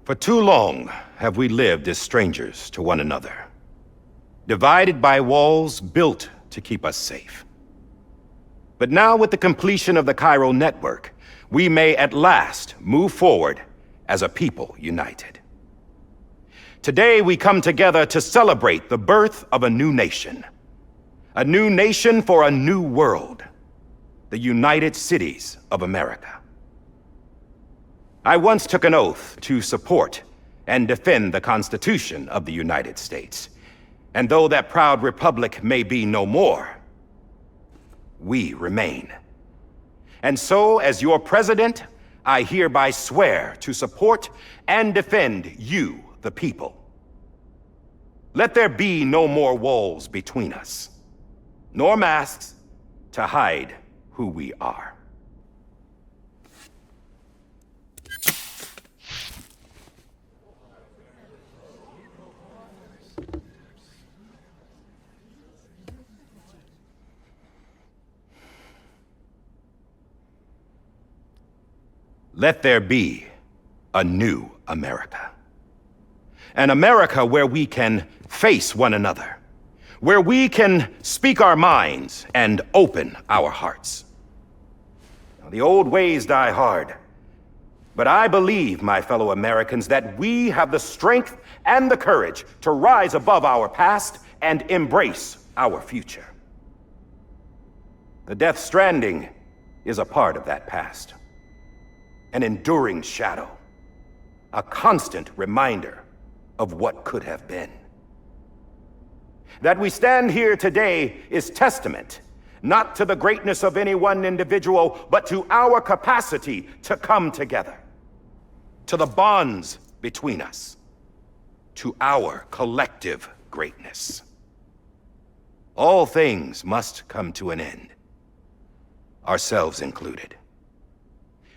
For too long have we lived as strangers to one another, divided by walls built to keep us safe. But now with the completion of the chiral network, we may at last move forward as a people united. Today we come together to celebrate the birth of a new nation for a new world, the United Cities of America. I once took an oath to support and defend the Constitution of the United States, and though that proud republic may be no more, we remain. And so, as your president, I hereby swear to support and defend you, the people. Let there be no more walls between us, nor masks to hide who we are. Let there be a new America. An America where we can face one another, where we can speak our minds and open our hearts. Now, the old ways die hard, but I believe, my fellow Americans, that we have the strength and the courage to rise above our past and embrace our future. The Death Stranding is a part of that past. An enduring shadow, a constant reminder of what could have been. That we stand here today is testament, not to the greatness of any one individual, but to our capacity to come together, to the bonds between us, to our collective greatness. All things must come to an end, ourselves included.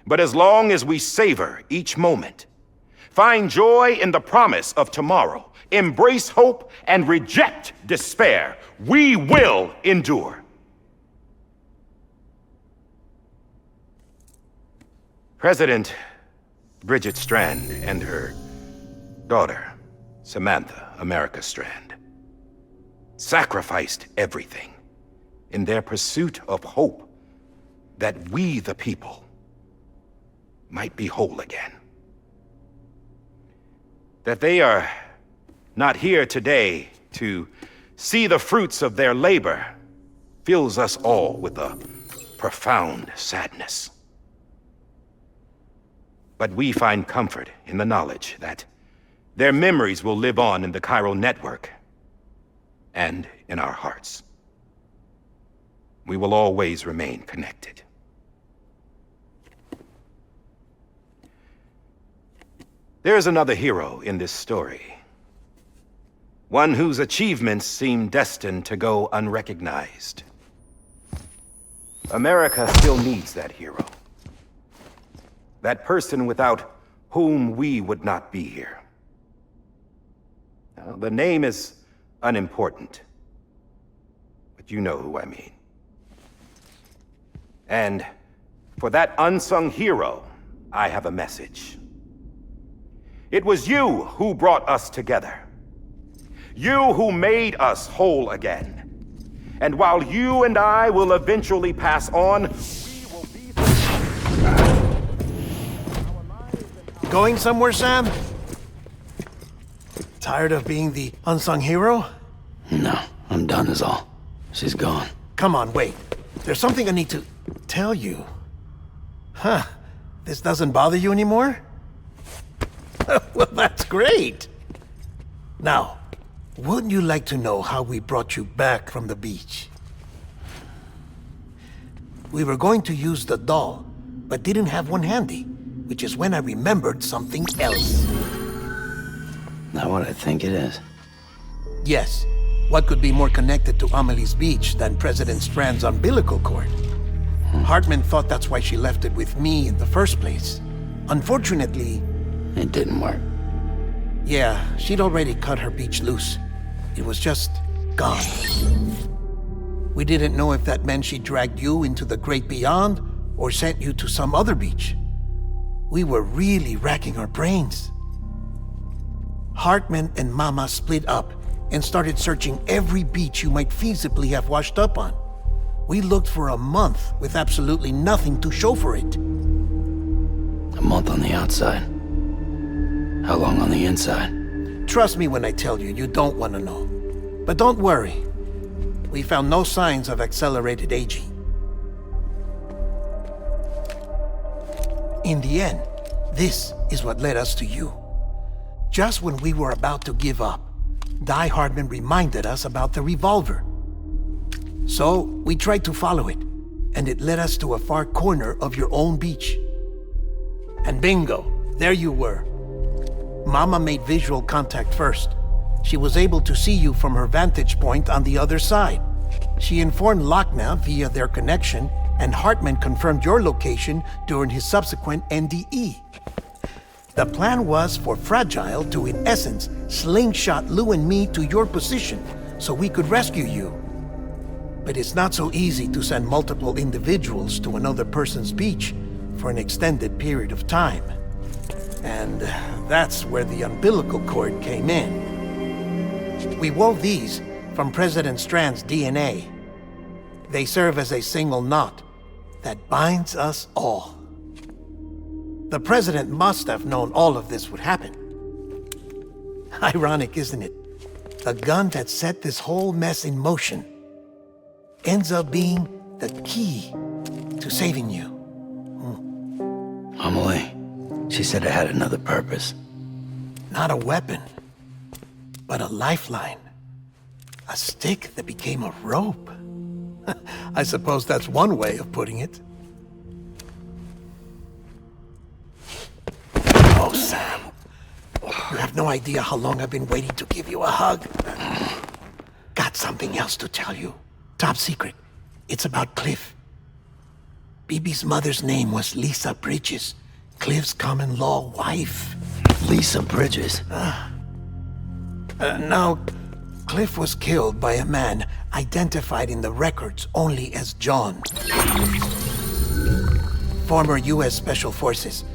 But as long as we savor each moment, find joy in the promise of tomorrow, embrace hope, and reject despair, we will endure. President Bridget Strand and her daughter, Samantha America Strand, sacrificed everything in their pursuit of hope that we, the people, might be whole again. That they are not here today to see the fruits of their labor fills us all with a profound sadness. But we find comfort in the knowledge that their memories will live on in the chiral network and in our hearts. We will always remain connected. There's another hero in this story. One whose achievements seem destined to go unrecognized. America still needs that hero. That person without whom we would not be here. Now, the name is unimportant, but you know who I mean. And for that unsung hero, I have a message. It was you who brought us together. You who made us whole again. And while you and I will eventually pass on, we will be... Going somewhere, Sam? Tired of being the unsung hero? No, I'm done is all. She's gone. Come on, wait. There's something I need to tell you. Huh. This doesn't bother you anymore? Well, that's great. Now, wouldn't you like to know how we brought you back from the beach? We were going to use the doll, but didn't have one handy, which is when I remembered something else. Not what I think it is. Yes. What could be more connected to Amelie's beach than President Strand's umbilical cord? Hartman thought that's why she left it with me in the first place. Unfortunately... It didn't work. Yeah, she'd already cut her beach loose. It was just gone. We didn't know if that meant she dragged you into the great beyond or sent you to some other beach. We were really racking our brains. Hartman and Mama split up and started searching every beach you might feasibly have washed up on. We looked for a month with absolutely nothing to show for it. A month on the outside. How long on the inside? Trust me when I tell you, you don't want to know. But don't worry. We found no signs of accelerated aging. In the end, this is what led us to you. Just when we were about to give up, Die Hardman reminded us about the revolver. So, we tried to follow it, and it led us to a far corner of your own beach. And bingo, there you were. Mama made visual contact first. She was able to see you from her vantage point on the other side. She informed Lochna via their connection, and Hartman confirmed your location during his subsequent NDE. The plan was for Fragile to, in essence, slingshot Lou and me to your position so we could rescue you. But it's not so easy to send multiple individuals to another person's beach for an extended period of time. And that's where the umbilical cord came in. We wove these from President Strand's DNA. They serve as a single knot that binds us all. The President must have known all of this would happen. Ironic, isn't it? The gun that set this whole mess in motion ends up being the key to saving you. Amelie, she said it had another purpose. Not a weapon, but a lifeline. A stick that became a rope. I suppose that's one way of putting it. Oh, Sam. You have no idea how long I've been waiting to give you a hug. Got something else to tell you. Top secret. It's about Cliff. BB's mother's name was Lisa Bridges, Cliff's common-law wife. Lisa Bridges? Now, Cliff was killed by a man identified in the records only as John. Former U.S. Special Forces.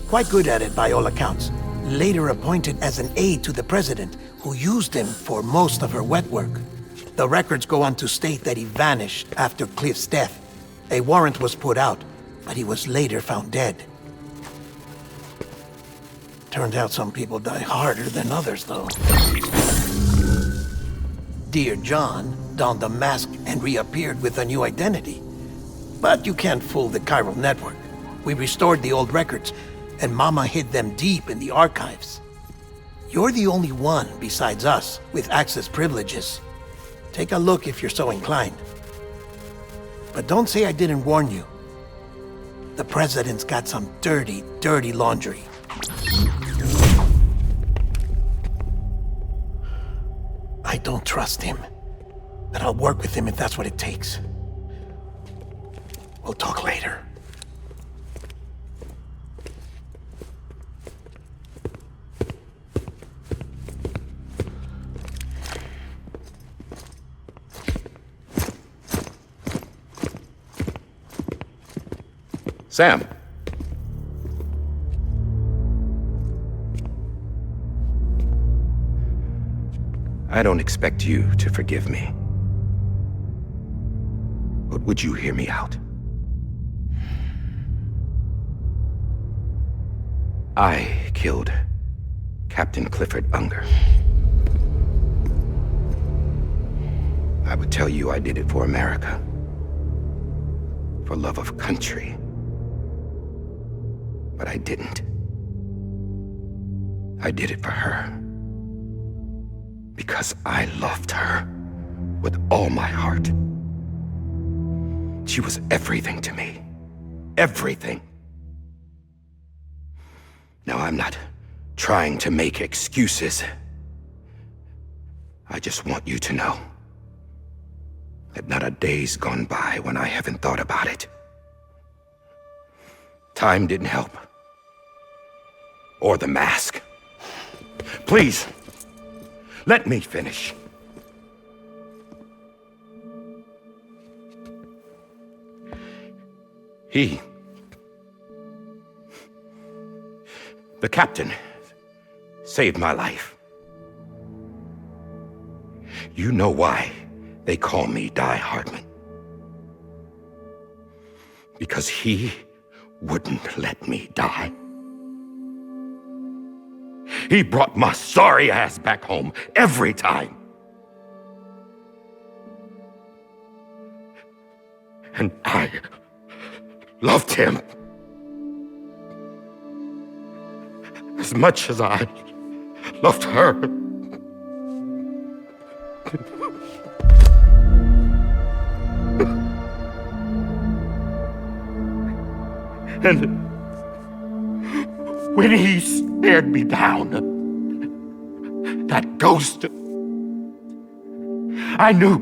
Quite good at it by all accounts. Later appointed as an aide to the president, who used him for most of her wet work. The records go on to state that he vanished after Cliff's death. A warrant was put out, but he was later found dead. Turned out some people die harder than others, though. Dear John donned a mask and reappeared with a new identity. But you can't fool the chiral network. We restored the old records, and Mama hid them deep in the archives. You're the only one besides us with access privileges. Take a look if you're so inclined. But don't say I didn't warn you. The president's got some dirty, dirty laundry. I don't trust him, but I'll work with him if that's what it takes. We'll talk later. Sam. I don't expect you to forgive me. But would you hear me out? I killed Captain Clifford Unger. I would tell you I did it for America. For love of country. But I didn't. I did it for her. Because I loved her with all my heart. She was everything to me. Everything. Now, I'm not trying to make excuses. I just want you to know that not a day's gone by when I haven't thought about it. Time didn't help. Or the mask. Please, let me finish. The captain saved my life. You know why they call me Die Hardman. Because he wouldn't let me die. He brought my sorry ass back home every time. And I loved him as much as I loved her. And when he stared me down, that ghost, I knew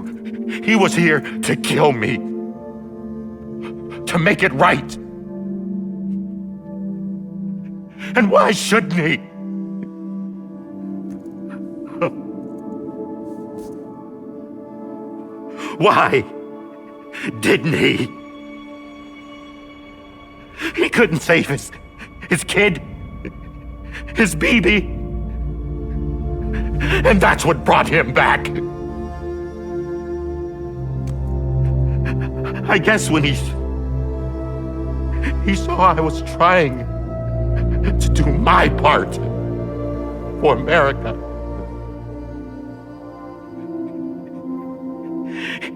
he was here to kill me, to make it right. And why shouldn't he? Why didn't he? He couldn't save his kid, his baby. And that's what brought him back. I guess when he saw I was trying to do my part for America,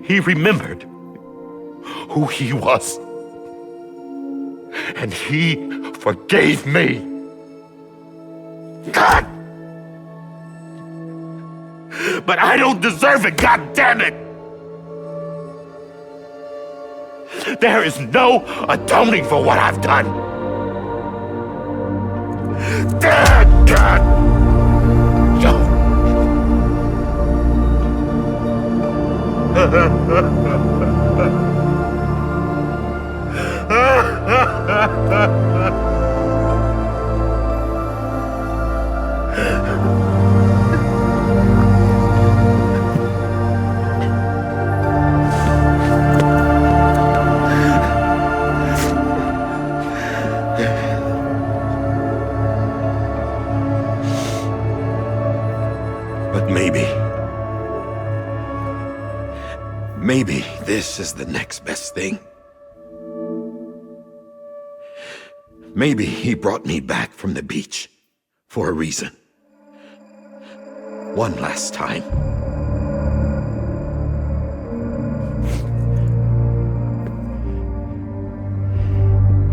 he remembered who he was. And he forgave me. God! But I don't deserve it, God damn it! There is no atoning for what I've done. God! But maybe this is the next best thing. Maybe he brought me back from the beach for a reason. One last time.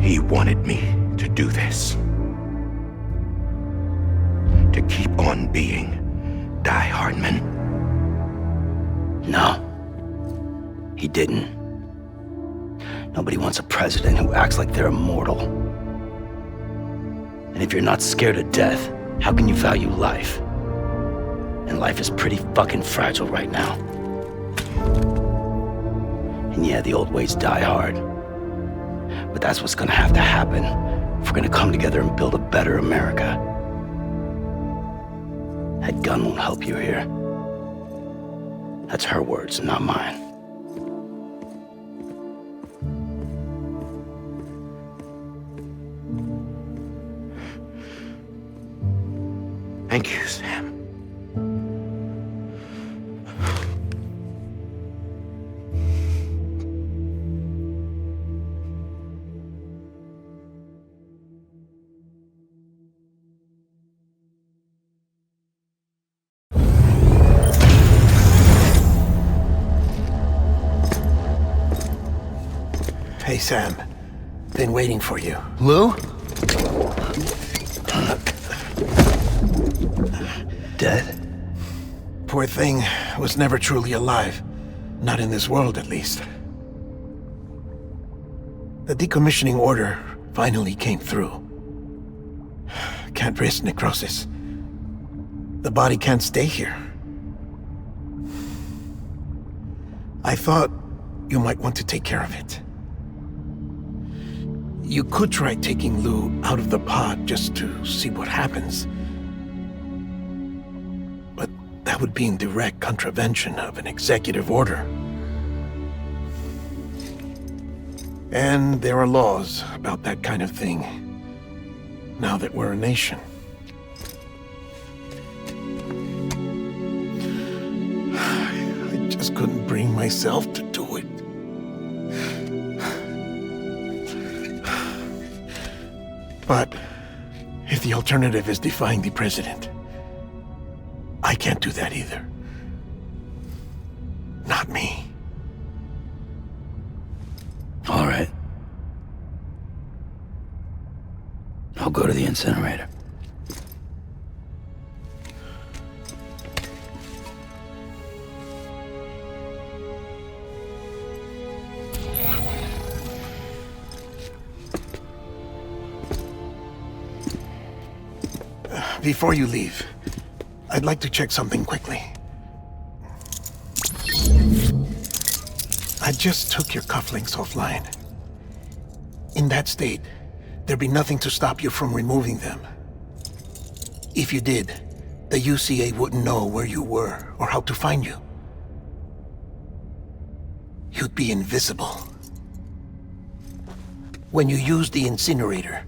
He wanted me to do this. To keep on being Die Hardman. No, he didn't. Nobody wants a president who acts like they're immortal. And if you're not scared of death, how can you value life? And life is pretty fucking fragile right now. And yeah, the old ways die hard. But that's what's gonna have to happen if we're gonna come together and build a better America. That gun won't help you here. That's her words, not mine. Thank you, Sam. Hey, Sam. Been waiting for you. Lou? Dead? Poor thing was never truly alive. Not in this world, at least. The decommissioning order finally came through. Can't risk necrosis. The body can't stay here. I thought you might want to take care of it. You could try taking Lou out of the pod just to see what happens. But that would be in direct contravention of an executive order. And there are laws about that kind of thing, now that we're a nation. myself to do it. But if the alternative is defying the president, I can't do that either. Not me. All right. I'll go to the incinerator. Before you leave, I'd like to check something quickly. I just took your cufflinks offline. In that state, there'd be nothing to stop you from removing them. If you did, the UCA wouldn't know where you were or how to find you. You'd be invisible. When you use the incinerator,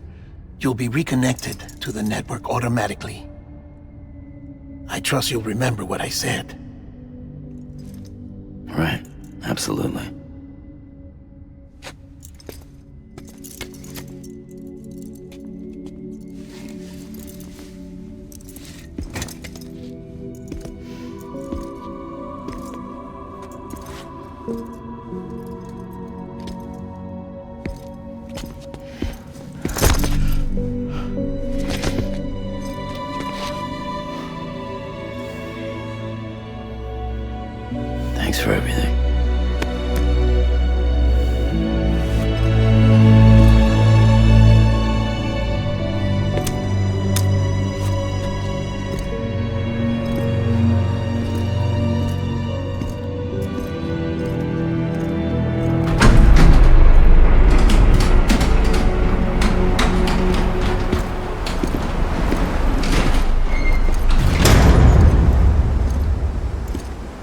you'll be reconnected to the network automatically. I trust you'll remember what I said. Right. Absolutely. Thanks for everything.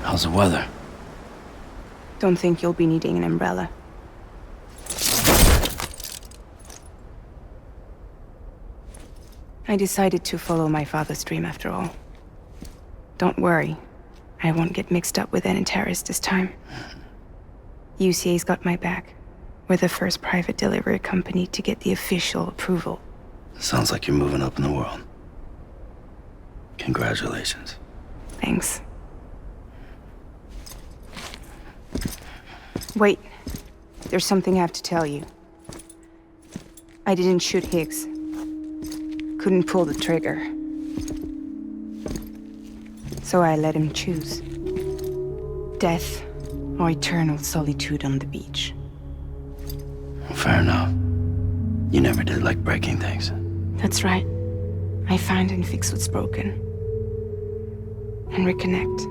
How's the weather? Don't think you'll be needing an umbrella. I decided to follow my father's dream after all. Don't worry, I won't get mixed up with any terrorists this time. UCA's got my back. We're the first private delivery company to get the official approval. Sounds like you're moving up in the world. Congratulations. Thanks. Wait, there's something I have to tell you. I didn't shoot Higgs. Couldn't pull the trigger. So I let him choose. Death or eternal solitude on the beach. Fair enough. You never did like breaking things. That's right. I find and fix what's broken. And reconnect.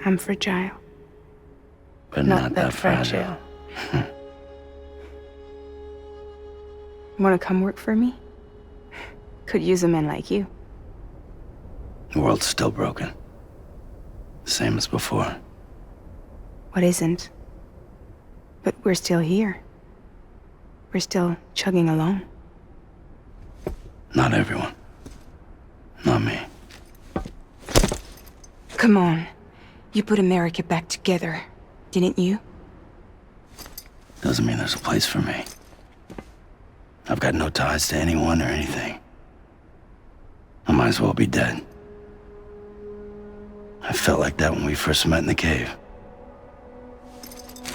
I'm fragile. But not that fragile. Wanna come work for me? Could use a man like you. The world's still broken. Same as before. What isn't? But we're still here. We're still chugging along. Not everyone. Not me. Come on. You put America back together, didn't you? Doesn't mean there's a place for me. I've got no ties to anyone or anything. I might as well be dead. I felt like that when we first met in the cave.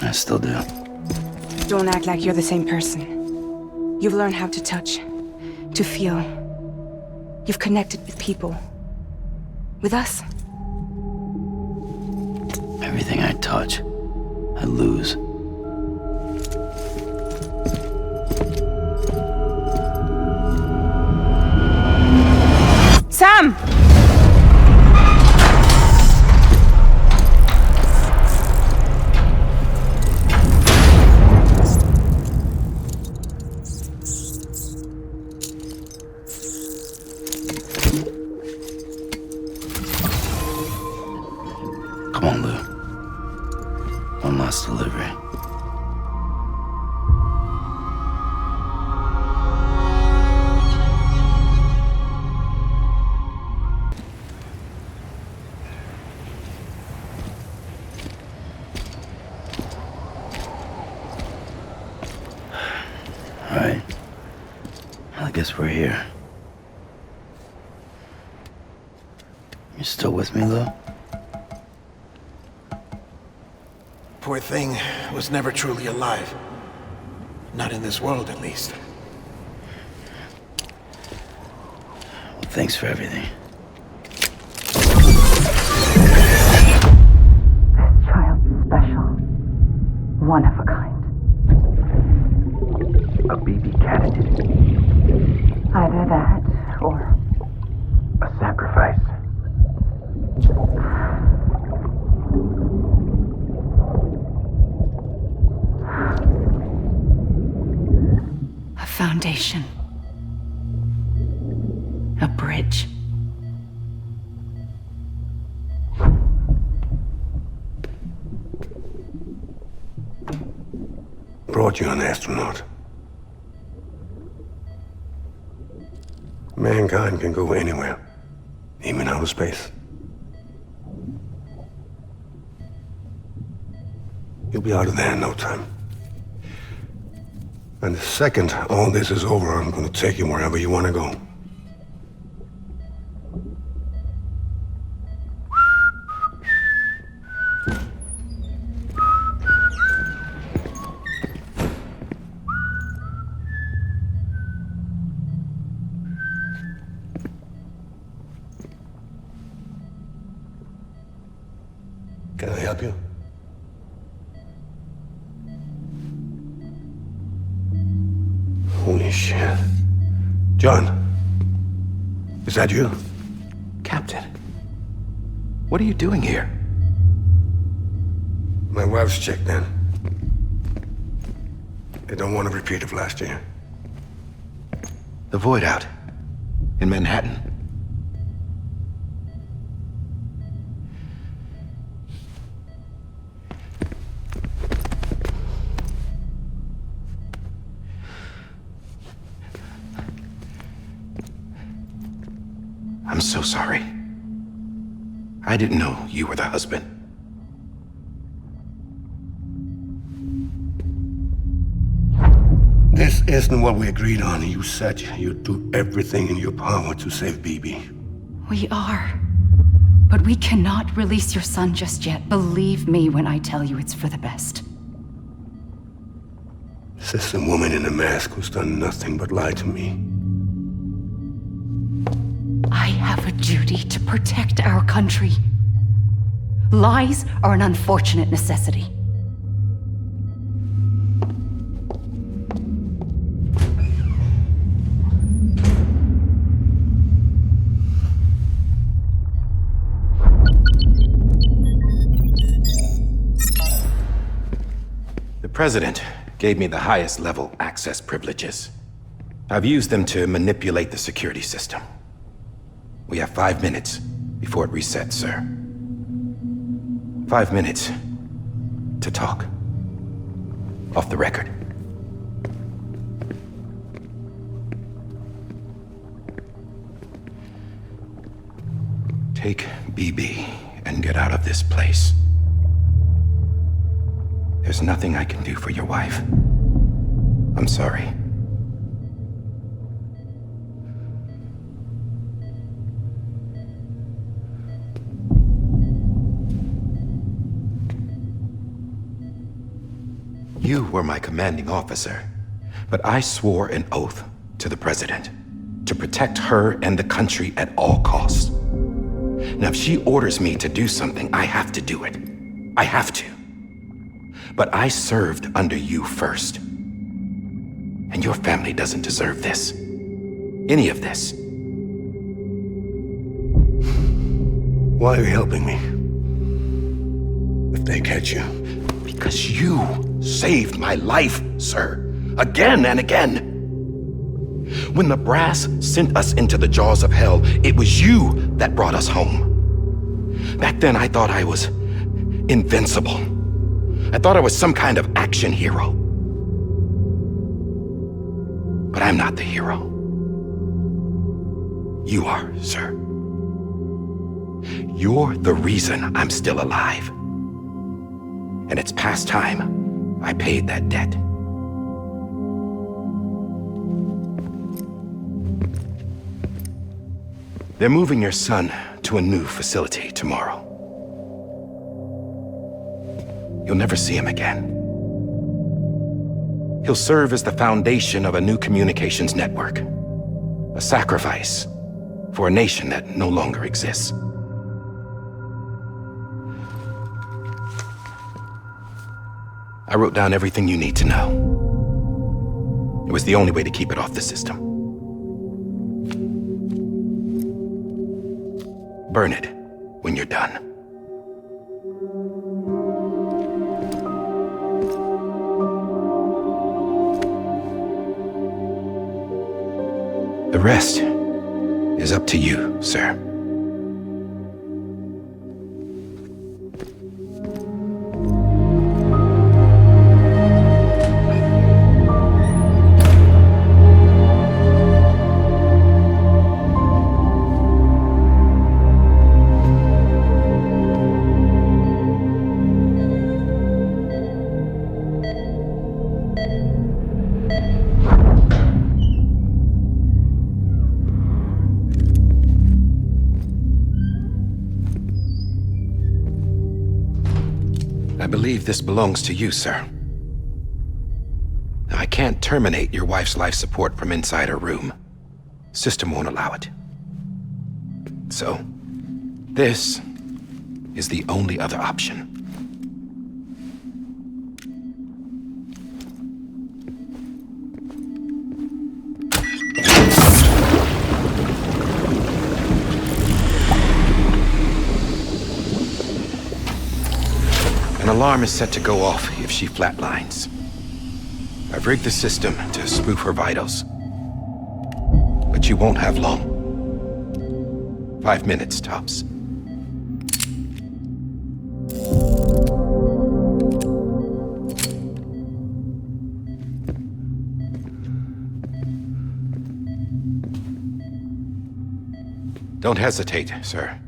I still do. Don't act like you're the same person. You've learned how to touch, to feel. You've connected with people. With us. Everything I touch, I lose. Sam! Come on, Lou. One last delivery. Alright. I guess we're here. You still with me, though? Poor thing was never truly alive. Not in this world, at least. Well, thanks for everything. This child's special. One of a kind. A BB candidate. Either that, or A sacrifice. a foundation. A bridge. Brought you an astronaut. Mankind can go anywhere, even outer space. You'll be out of there in no time. And the second all this is over, I'm gonna take you wherever you wanna go. Can I help you? Holy shit. John, is that you? Captain, what are you doing here? My wife's checked in. They don't want a repeat of last year. The void out in Manhattan. I'm so sorry. I didn't know you were the husband. This isn't what we agreed on. You said you'd do everything in your power to save BB. We are. But we cannot release your son just yet. Believe me when I tell you it's for the best. This is a woman in a mask who's done nothing but lie to me. I have a duty to protect our country. Lies are an unfortunate necessity. The President gave me the highest level access privileges. I've used them to manipulate the security system. We have 5 minutes before it resets, sir. 5 minutes to talk. Off the record. Take BB and get out of this place. There's nothing I can do for your wife. I'm sorry. You were my commanding officer, but I swore an oath to the President to protect her and the country at all costs. Now, if she orders me to do something, I have to do it. I have to. But I served under you first. And your family doesn't deserve this. Any of this. Why are you helping me? If they catch you. Because you saved my life, sir. Again and again. When the brass sent us into the jaws of hell, it was you that brought us home. Back then, I thought I was invincible. I thought I was some kind of action hero. But I'm not the hero. You are, sir. You're the reason I'm still alive. And it's past time I paid that debt. They're moving your son to a new facility tomorrow. You'll never see him again. He'll serve as the foundation of a new communications network. A sacrifice for a nation that no longer exists. I wrote down everything you need to know. It was the only way to keep it off the system. Burn it when you're done. The rest is up to you, sir. I believe this belongs to you, sir. I can't terminate your wife's life support from inside her room. System won't allow it. So, this is the only other option. An alarm is set to go off if she flatlines. I've rigged the system to spoof her vitals. But you won't have long. 5 minutes, tops. Don't hesitate, sir.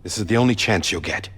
This is the only chance you'll get.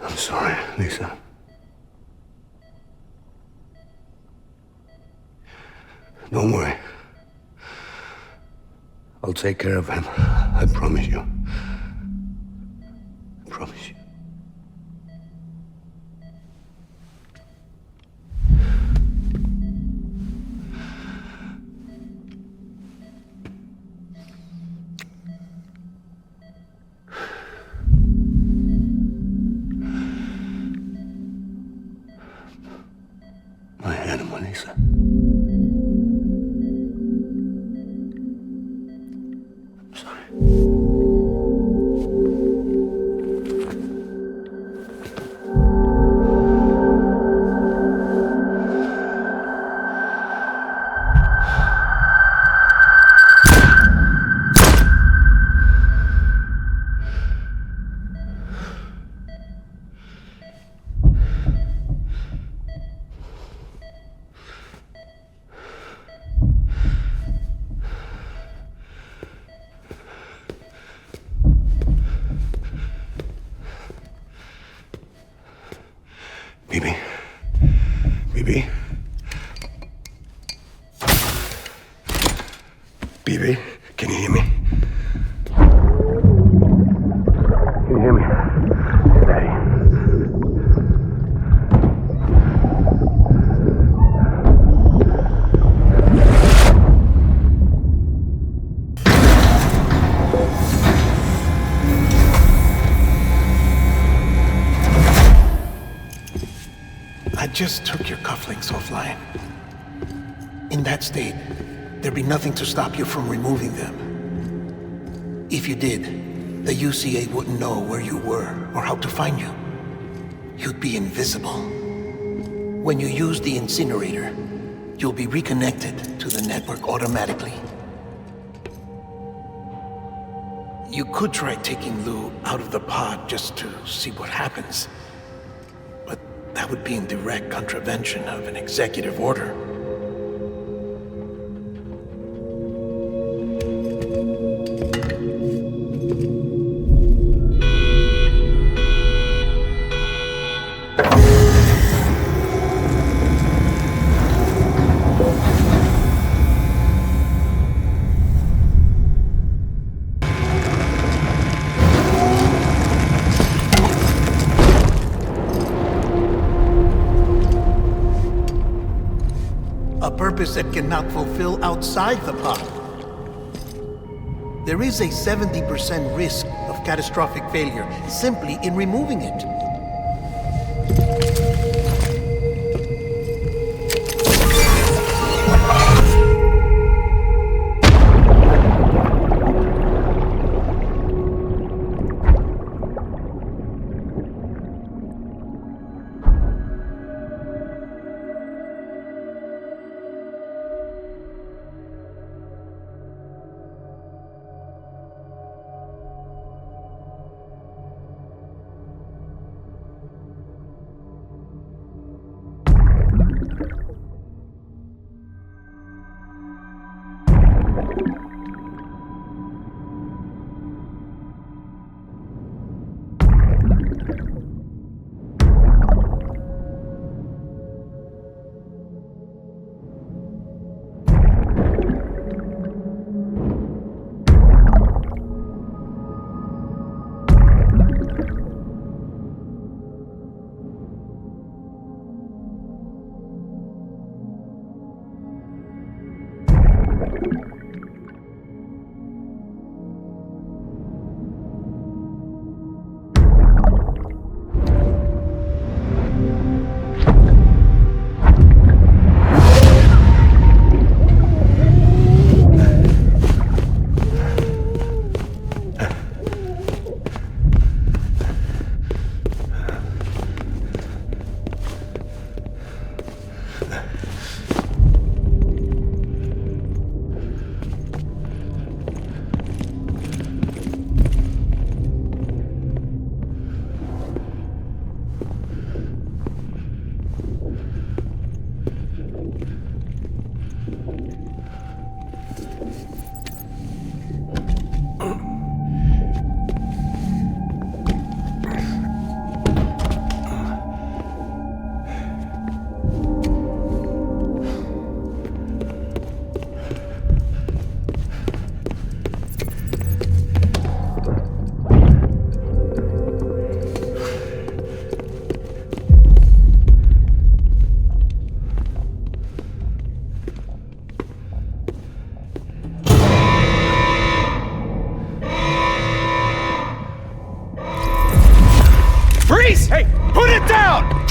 I'm sorry, Lisa. Don't worry. I'll take care of him. I promise you. I promise you. My animal, Lisa. I'm sorry. Bibi? Bibi? Bibi, can you hear me? Can you hear me? Daddy. just took your cufflinks offline. In that state, there'd be nothing to stop you from removing them. If you did, the UCA wouldn't know where you were or how to find you. You'd be invisible. When you use the incinerator, you'll be reconnected to the network automatically. You could try taking Lou out of the pod just to see what happens. But that would be in direct contravention of an executive order. That cannot fulfill outside the pod. There is a 70% risk of catastrophic failure simply in removing it.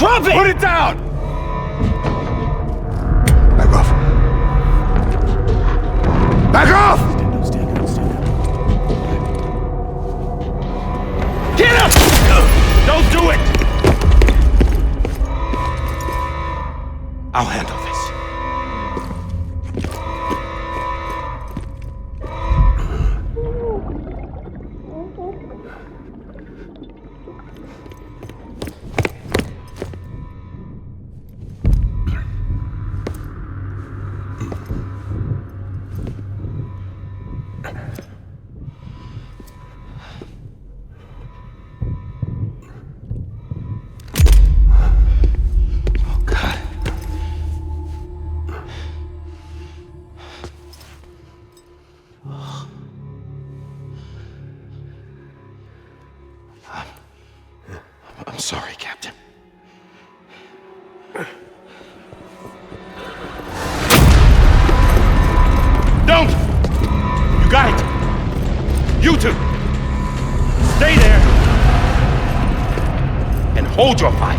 Drop it! Put it down! Back off. Back off! Get up! Don't do it! I'll handle this. I'm sorry, Captain. Don't! You got it! You two! Stay there! And hold your fire!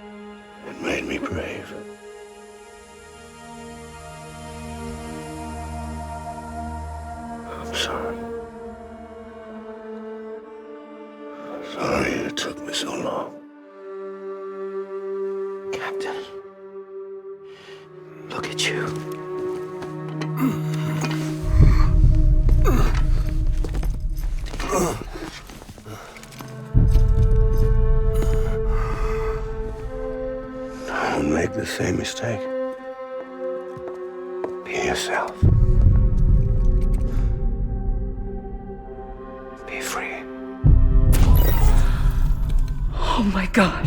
It made me brave. I'm sorry. Sorry it took me so long. Captain, look at you. Don't make the same mistake. Be yourself. Be free. Oh my God.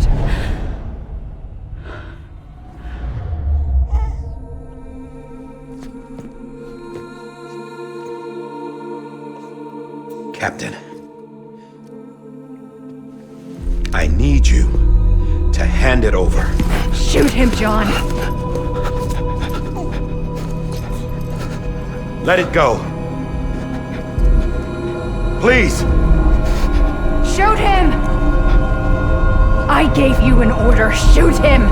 Captain, I need you to hand it over. Shoot him, John. Let it go. Please. Shoot him! I gave you an order. Shoot him!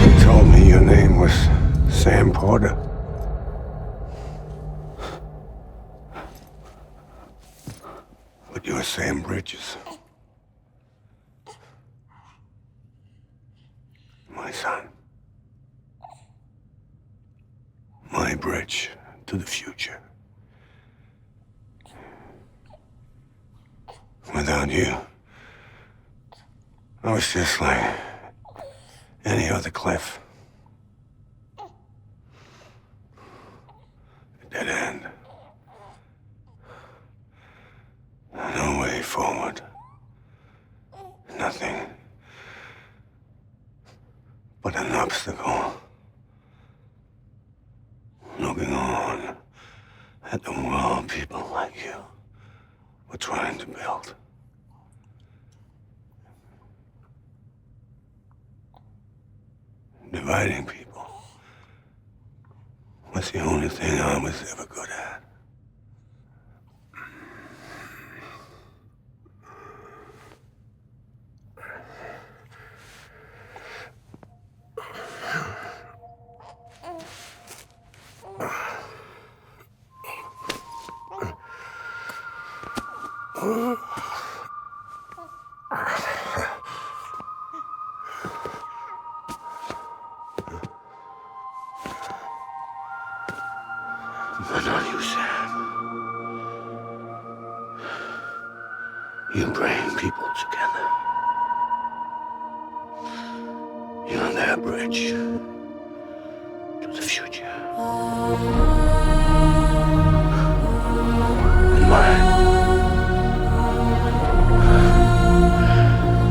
You told me your name was Sam Porter. But you're Sam Bridges. My son. My bridge to the future. Without you, I was just like any other Cliff. A dead end. No way forward. Nothing but an obstacle. Looking on at the world people like you were trying to build. Dividing people was the only thing I was ever good at. But not you, Sam. You bring people together. You're their bridge to the future. And mine.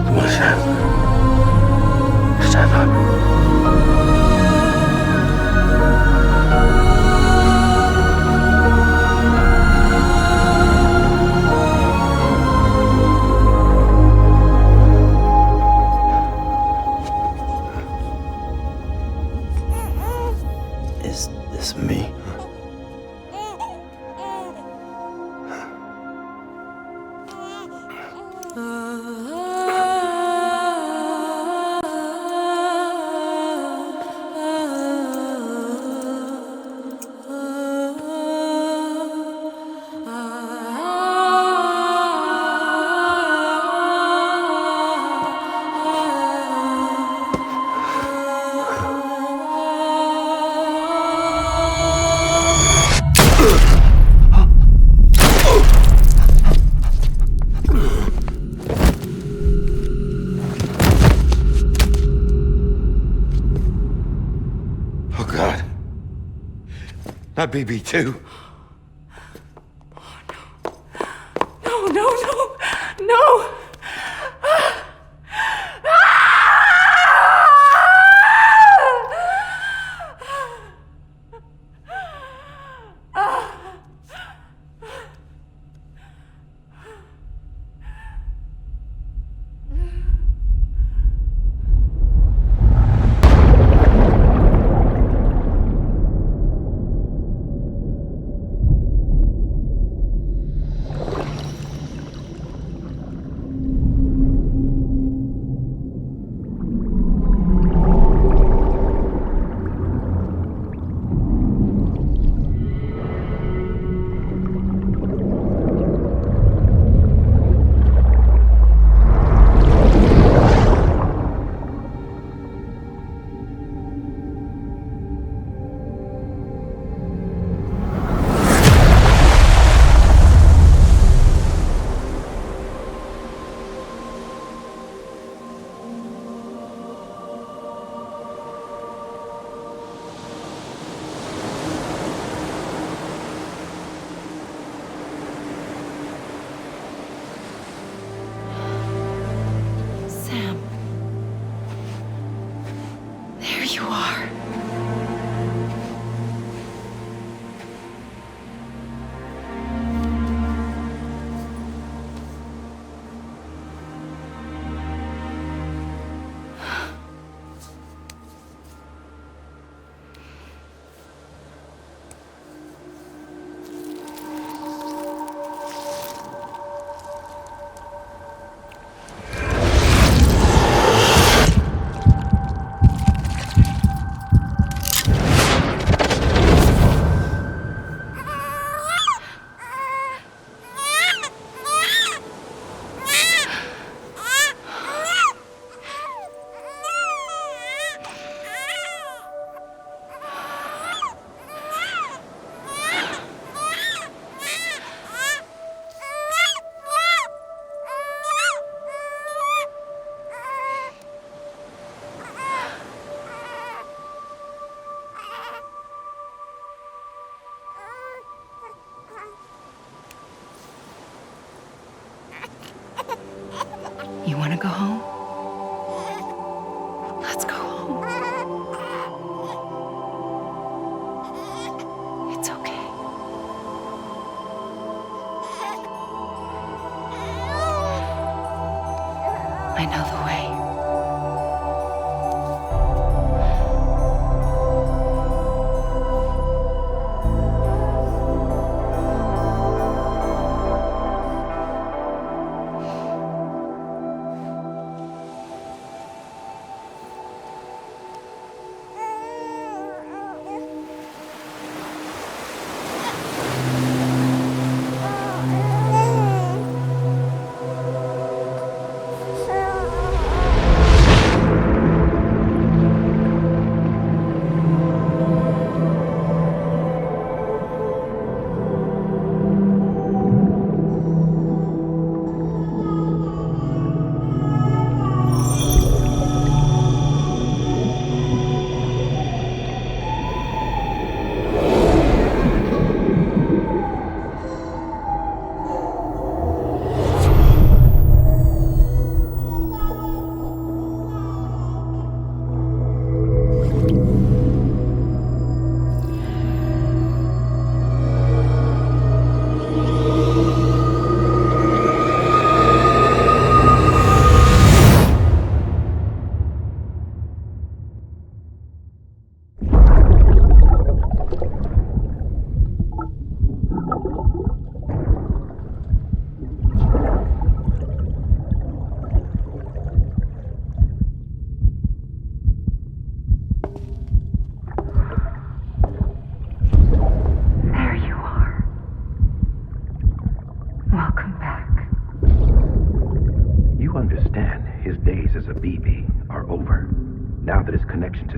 Come on, Sam. Stand up. Is this me? Not BB2. No, no, no, no! you are. You want to go home? Let's go home. It's okay. I know the way.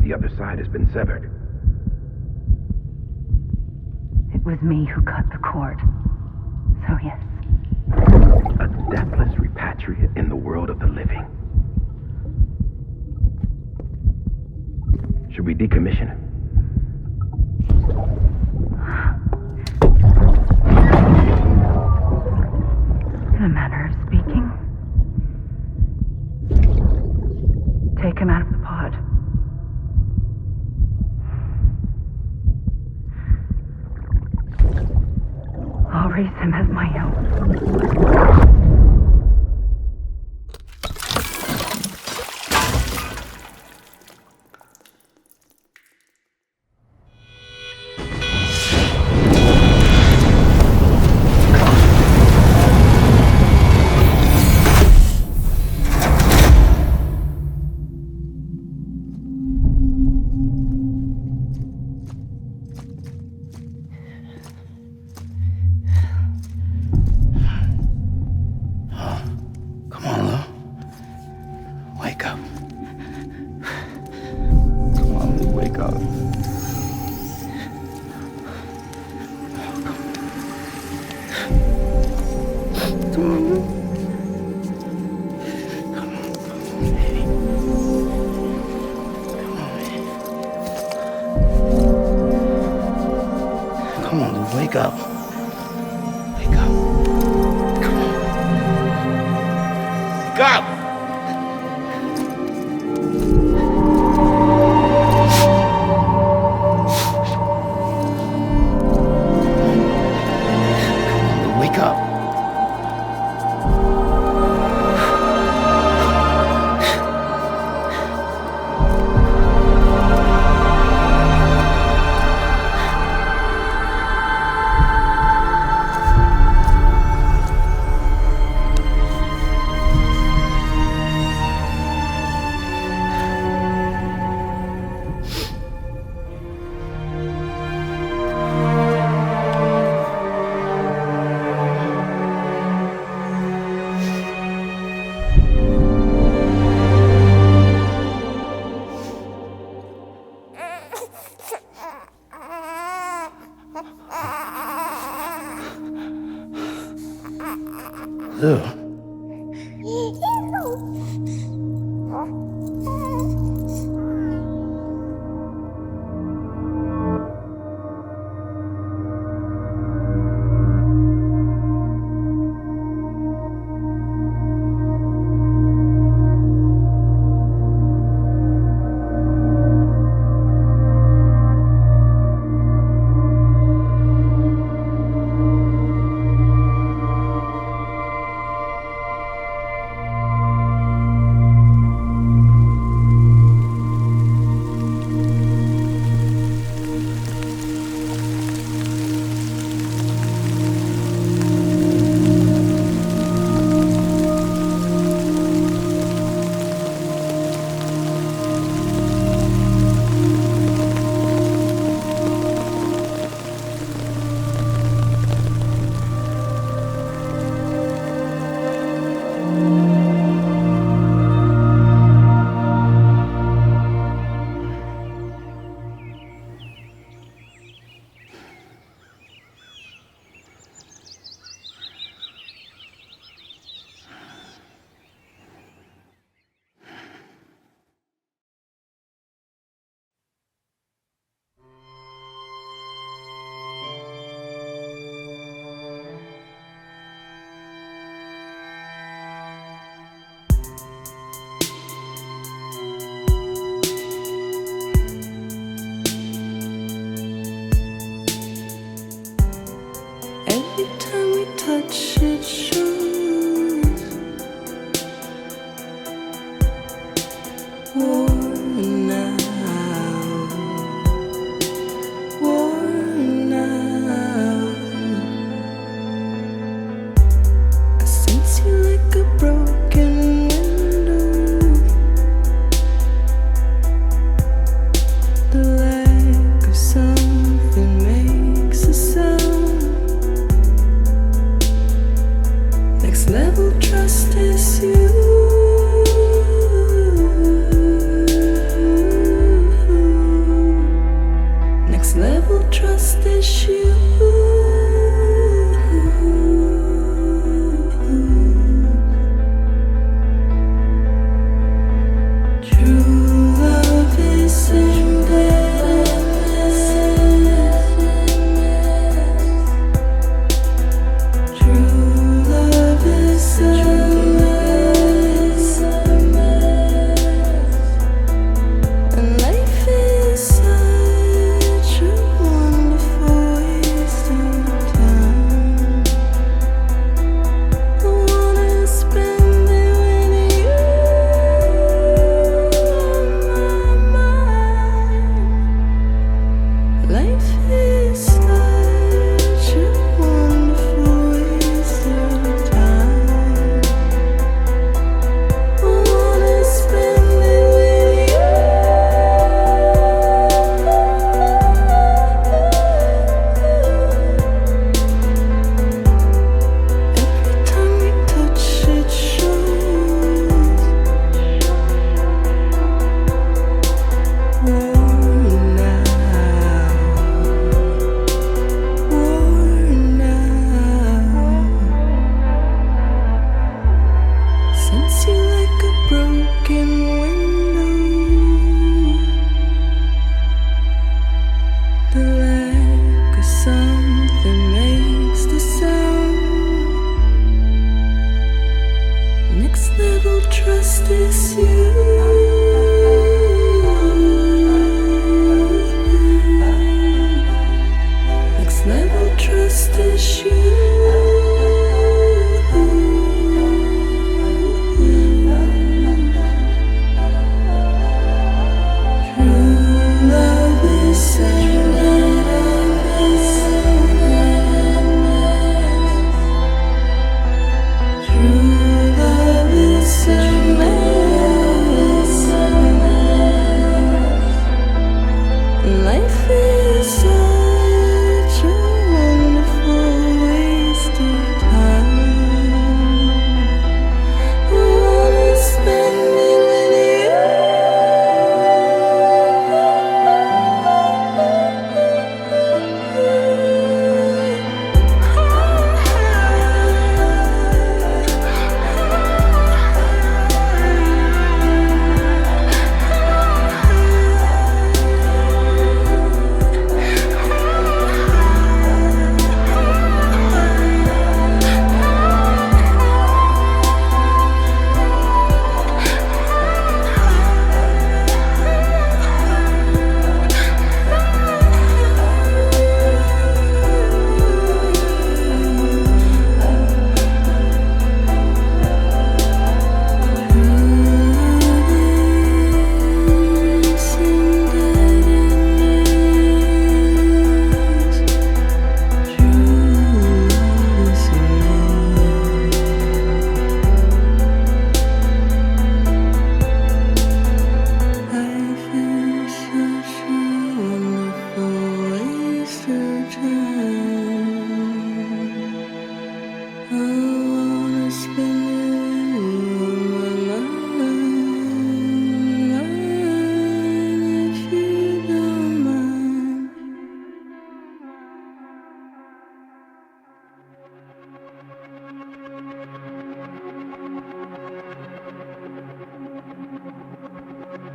The other side has been severed. It was me who cut the cord. So yes. A deathless repatriate in the world of the living. Should we decommission him? In a manner of speaking. Take him out of the pod. I'll raise him as my own. Wake up. Wake up. Come on. Wake up!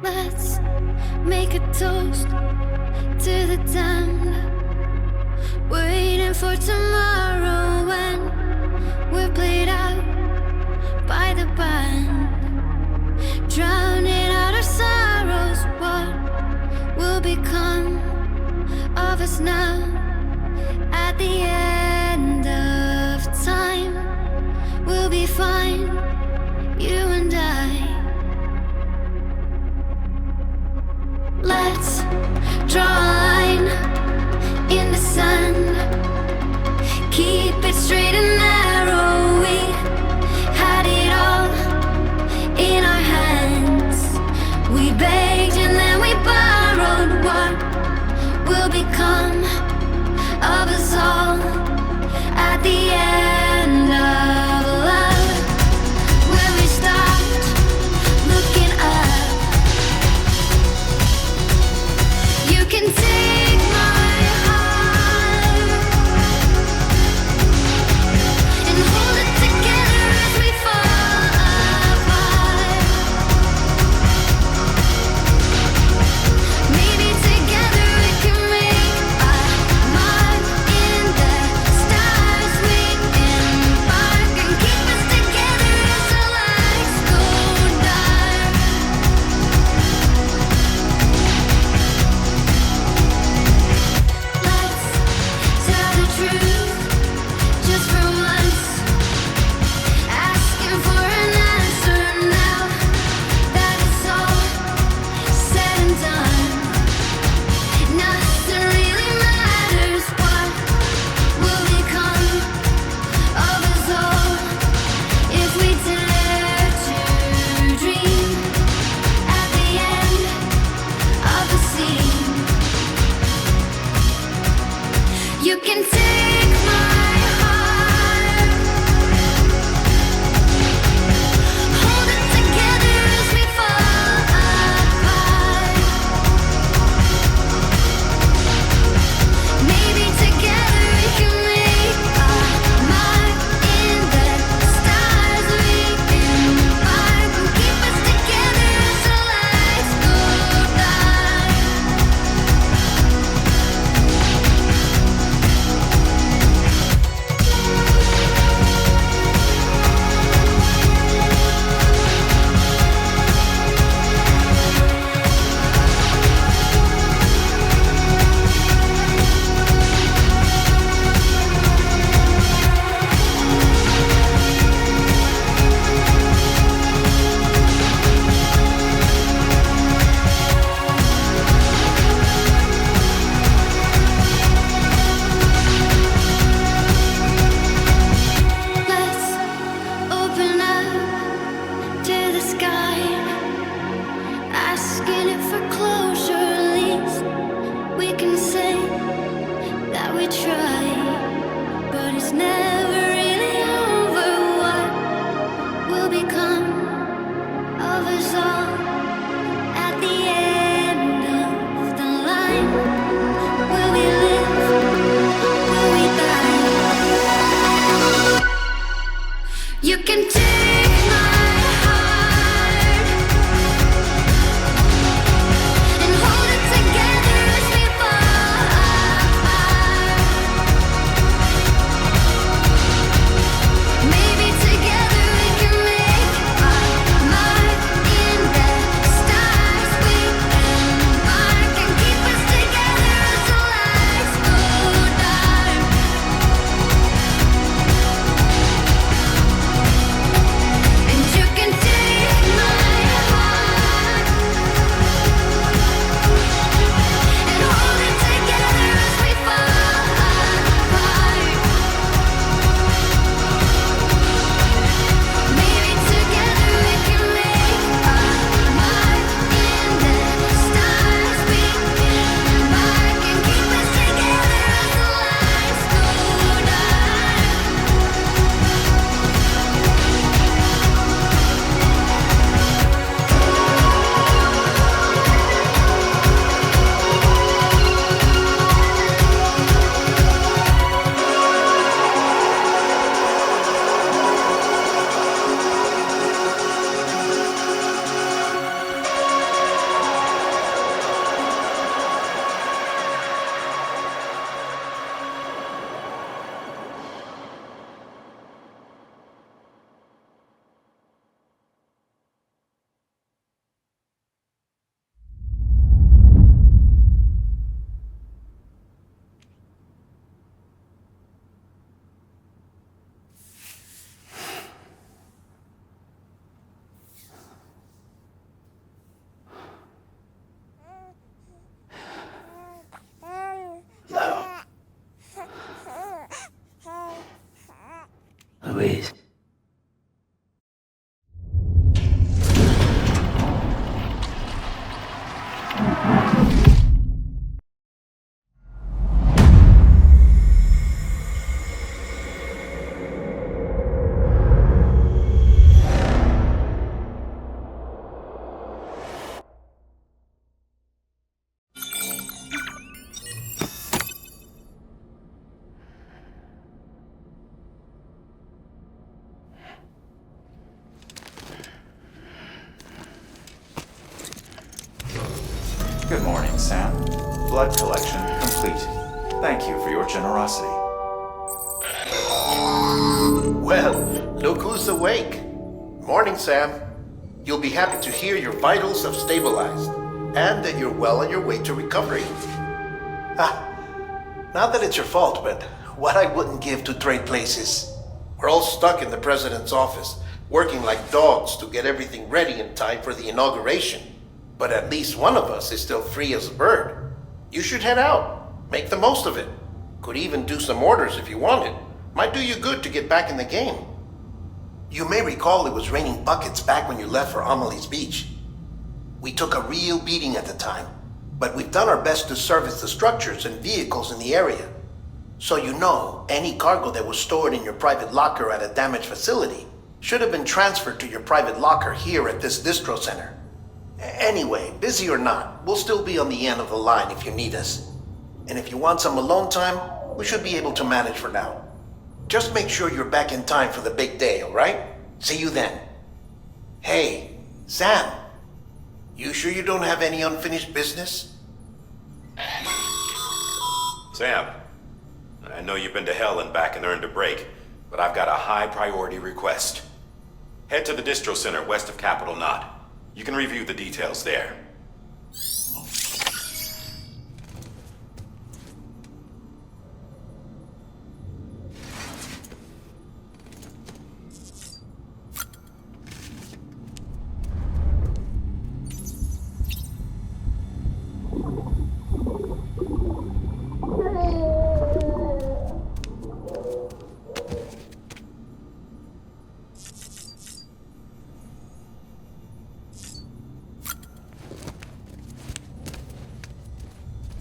Let's make a toast to the damned, waiting for tomorrow when we're played out by the band, drowning out our sorrows. What will become of us now at the end of time? We'll be fine, you and I. Let's draw a line in the sand, keep it straight and narrow. We had it all in our hands. We begged and then we borrowed. What will become of us all at the end of love? When we stopped looking up, you can take my heart and hold it together as we fall apart. Maybe together we can make a mark in the stars. We embark and keep us together as the lights go dark. Let's tell the truth just for once, asking for an answer now that it's all said and done. Nothing really matters. What will become of us all if we dare to dream at the end of the scene? You can take my heart, hold it together as we fall apart. Maybe together we can make a mark in the stars. We embark and keep us together as the lights go dark. Let's open up to the sky, asking it for closure. At least we can say that we tried, but it's never really over. What will become of us all at the end of the line? Will we live? Will we die? You can take my heart and hold it together as we fall apart. Maybe together we can make a mark in Louise. Good morning, Sam. Blood collection complete. Thank you for your generosity. Well, look who's awake. Morning, Sam. You'll be happy to hear your vitals have stabilized, and that you're well on your way to recovery. Not that it's your fault, but what I wouldn't give to trade places. We're all stuck in the president's office, working like dogs to get everything ready in time for the inauguration. But at least one of us is still free as a bird. You should head out. Make the most of it. Could even do some orders if you wanted. Might do you good to get back in the game. You may recall it was raining buckets back when you left for Amelie's Beach. We took a real beating at the time, but we've done our best to service the structures and vehicles in the area. So you know, any cargo that was stored in your private locker at a damaged facility should have been transferred to your private locker here at this distro center. Anyway, busy or not, we'll still be on the end of the line if you need us. And if you want some alone time, we should be able to manage for now. Just make sure you're back in time for the big day, alright? See you then. Hey, Sam. You sure you don't have any unfinished business? Sam, I know you've been to hell and back and earned a break, but I've got a high priority request. Head to the distro center west of Capital Knot. You can review the details there.